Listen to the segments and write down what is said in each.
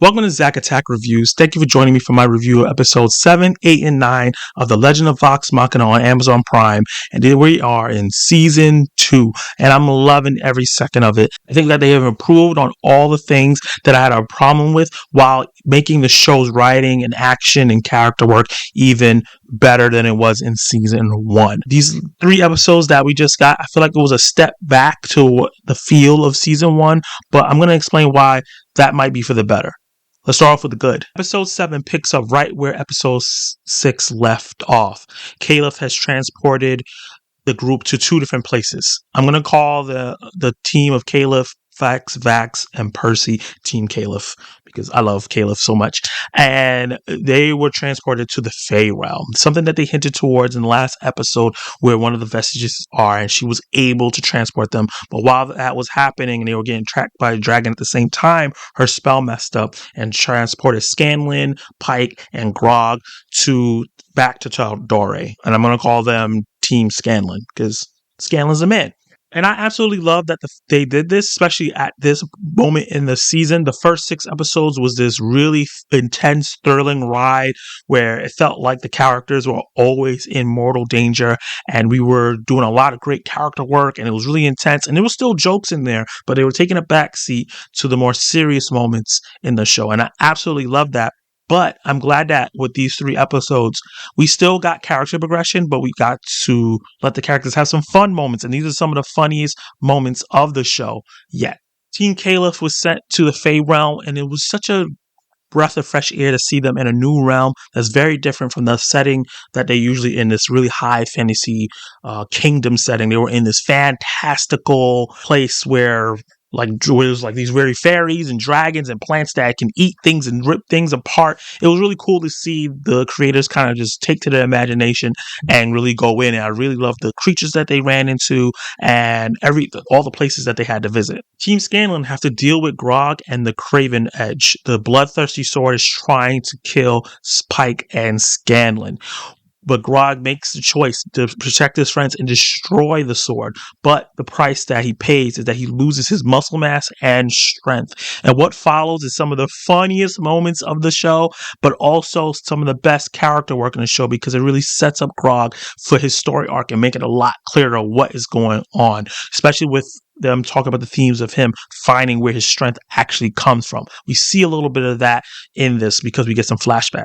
Welcome to Zack Attack Reviews. Thank you for joining me for my review of episodes 7, 8, and 9 of The Legend of Vox Machina on Amazon Prime. And here we are in Season 2, and I'm loving every second of it. I think that they have improved on all the things that I had a problem with while making the show's writing and action and character work even better than it was in Season 1. These 3 episodes that we just got, I feel like it was a step back to the feel of Season 1, but I'm going to explain why that might be for the better. Let's start off with the good. Episode 7 picks up right where episode 6 left off. Caliph has transported the group to 2 different places. I'm going to call the team of Caliph, Vax, and Percy Team Caliph because I love Caliph so much. And they were transported to the Fey realm, something that they hinted towards in the last episode where one of the vestiges are, and she was able to transport them. But while that was happening and they were getting tracked by a dragon at the same time, her spell messed up and transported Scanlan, Pike, and Grog back to Taldore. And I'm going to call them Team Scanlan because Scanlan's a man. And I absolutely love that they did this, especially at this moment in the season. The first 6 episodes was this really intense, thrilling ride where it felt like the characters were always in mortal danger, and we were doing a lot of great character work, and it was really intense. And there was still jokes in there, but they were taking a backseat to the more serious moments in the show. And I absolutely love that. But I'm glad that with these 3 episodes, we still got character progression, but we got to let the characters have some fun moments. And these are some of the funniest moments of the show yet. Team Caliph was sent to the Fey realm, and it was such a breath of fresh air to see them in a new realm that's very different from the setting that they usually in, this really high fantasy kingdom setting. They were in this fantastical place where there's like these very fairies and dragons and plants that can eat things and rip things apart. It was really cool to see the creators kind of just take to their imagination and really go in. And I really loved the creatures that they ran into and all the places that they had to visit. Team Scanlan have to deal with Grog and the Craven Edge. The bloodthirsty sword is trying to kill Spike and Scanlan. But Grog makes the choice to protect his friends and destroy the sword. But the price that he pays is that he loses his muscle mass and strength. And what follows is some of the funniest moments of the show, but also some of the best character work in the show because it really sets up Grog for his story arc and make it a lot clearer what is going on, especially with them talking about the themes of him finding where his strength actually comes from. We see a little bit of that in this because we get some flashbacks.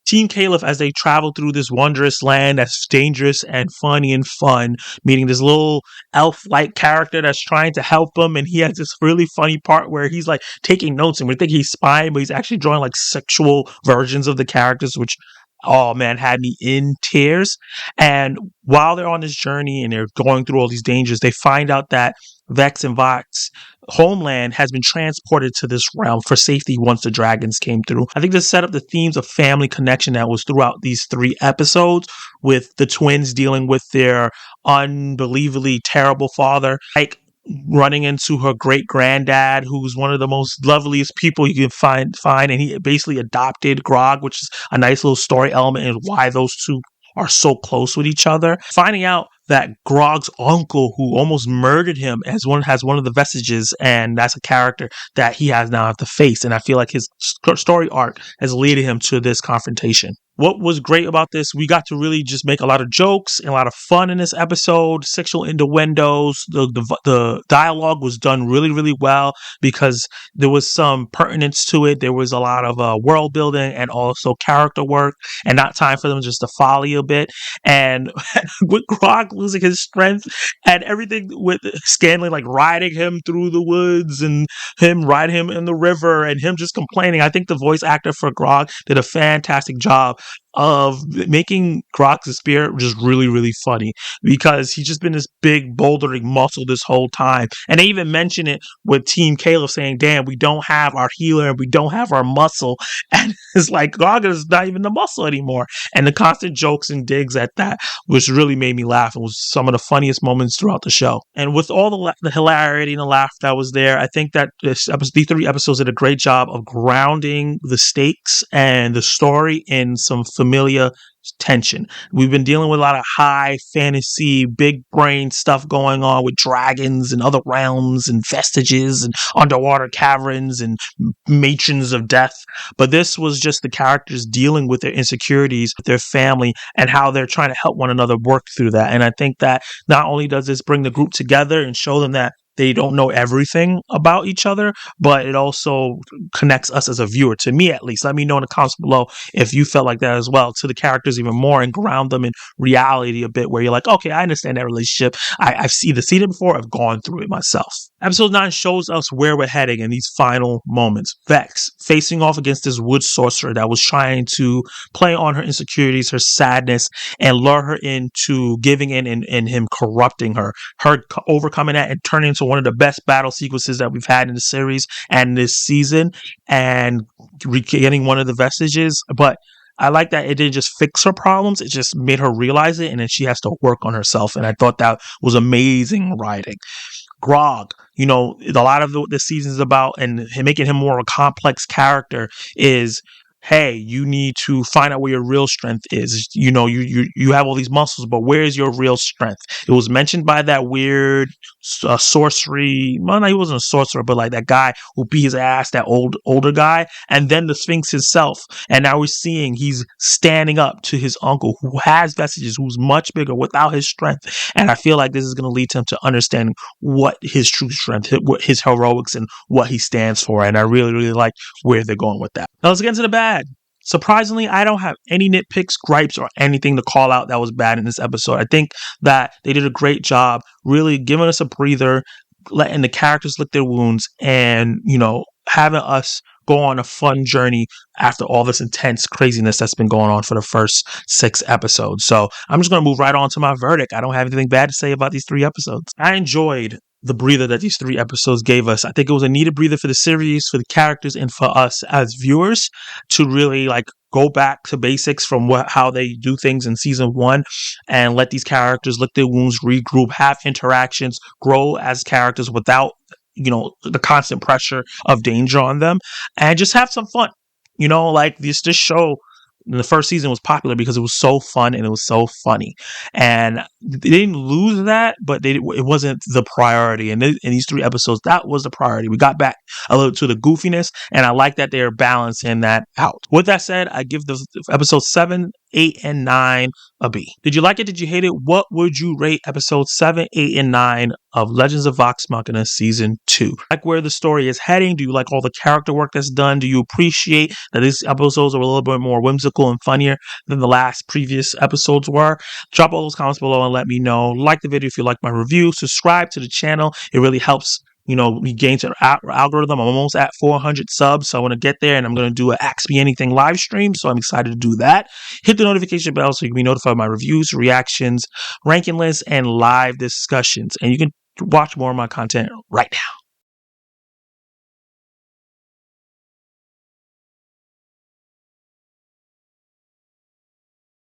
Team Caliph, as they travel through this wondrous land that's dangerous and funny and fun, meeting this little elf-like character that's trying to help them, and he has this really funny part where he's like taking notes, and we think he's spying, but he's actually drawing like sexual versions of the characters, which, oh man, had me in tears. And while they're on this journey and they're going through all these dangers, they find out that Vex and Vox homeland has been transported to this realm for safety once the dragons came through. I think this set up the themes of family connection that was throughout these 3 episodes, with the twins dealing with their unbelievably terrible father, like running into her great granddad, who's one of the most loveliest people you can find, and he basically adopted Grog, which is a nice little story element and why those 2 are so close with each other. Finding out that Grog's uncle, who almost murdered him, has one of the vestiges, and that's a character that he has now to face. And I feel like his story arc has led him to this confrontation. What was great about this, we got to really just make a lot of jokes and a lot of fun in this episode. Sexual innuendos. The dialogue was done really, really well because there was some pertinence to it. There was a lot of world building and also character work, and not time for them just to folly a bit. And with Grog losing his strength and everything, with Scanlan like riding him through the woods and him riding him in the river and him just complaining, I think the voice actor for Grog did a fantastic job of making Grog's spirit just really, really funny because he's just been this big bouldering muscle this whole time. And they even mention it with Team Caliph saying, damn, we don't have our healer and we don't have our muscle. And it's like Grog is not even the muscle anymore. And the constant jokes and digs at that, which really made me laugh. It was some of the funniest moments throughout the show. And with all the hilarity and the laugh that was there, I think that these 3 episodes did a great job of grounding the stakes and the story in some familiar tension. We've been dealing with a lot of high fantasy, big brain stuff going on with dragons and other realms and vestiges and underwater caverns and matrons of death. But this was just the characters dealing with their insecurities, with their family, and how they're trying to help one another work through that. And I think that not only does this bring the group together and show them that they don't know everything about each other, but it also connects us as a viewer, to me at least. Let me know in the comments below if you felt like that as well, to the characters even more, and ground them in reality a bit, where you're like, okay, I understand that relationship. I've either seen it before, I've gone through it myself. Episode 9 shows us where we're heading in these final moments. Vex facing off against this wood sorcerer that was trying to play on her insecurities, her sadness, and lure her into giving in and him corrupting her. Her overcoming that and turning into one of the best battle sequences that we've had in the series and this season, and getting one of the vestiges. But I like that it didn't just fix her problems, it just made her realize it, and then she has to work on herself. And I thought that was amazing writing. Grog, a lot of this season is about, and making him more of a complex character, is, hey, you need to find out where your real strength is. You have all these muscles, but where is your real strength? It was mentioned by that weird sorcery. Well, no, he wasn't a sorcerer, but like that guy who beat his ass, that older guy, and then the Sphinx himself. And now we're seeing he's standing up to his uncle, who has vestiges, who's much bigger without his strength. And I feel like this is going to lead to him to understanding what his true strength, what his heroics, and what he stands for. And I really, really like where they're going with that. Now let's get into the bad. Surprisingly, I don't have any nitpicks, gripes, or anything to call out that was bad in this episode. I think that they did a great job really giving us a breather, letting the characters lick their wounds, and, having us go on a fun journey after all this intense craziness that's been going on for the first 6 episodes. So I'm just going to move right on to my verdict. I don't have anything bad to say about these 3 episodes. I enjoyed the breather that these 3 episodes gave us. I think it was a needed breather for the series, for the characters, and for us as viewers to really go back to basics from how they do things in season 1, and let these characters lick their wounds, regroup, have interactions, grow as characters without the constant pressure of danger on them, and just have some fun. This show in the first season was popular because it was so fun and it was so funny, and they didn't lose that, but it wasn't the priority. And in these 3 episodes, that was the priority. We got back a little to the goofiness, and I like that they're balancing that out. With that said, I give the episodes 7, 8, and 9 a B. Did you like it? Did you hate it? What would you rate episodes 7, 8, and 9 of Legends of Vox Machina season 2? Like where the story is heading? Do you like all the character work that's done? Do you appreciate that these episodes are a little bit more whimsical and funnier than the last previous episodes were? Drop all those comments below and let me know. Like the video if you like my review. Subscribe to the channel. It really helps we gain an algorithm. I'm almost at 400 subs, so I want to get there, and I'm going to do an Ask Me Anything live stream, so I'm excited to do that. Hit the notification bell so you can be notified of my reviews, reactions, ranking lists, and live discussions. And you can watch more of my content right now.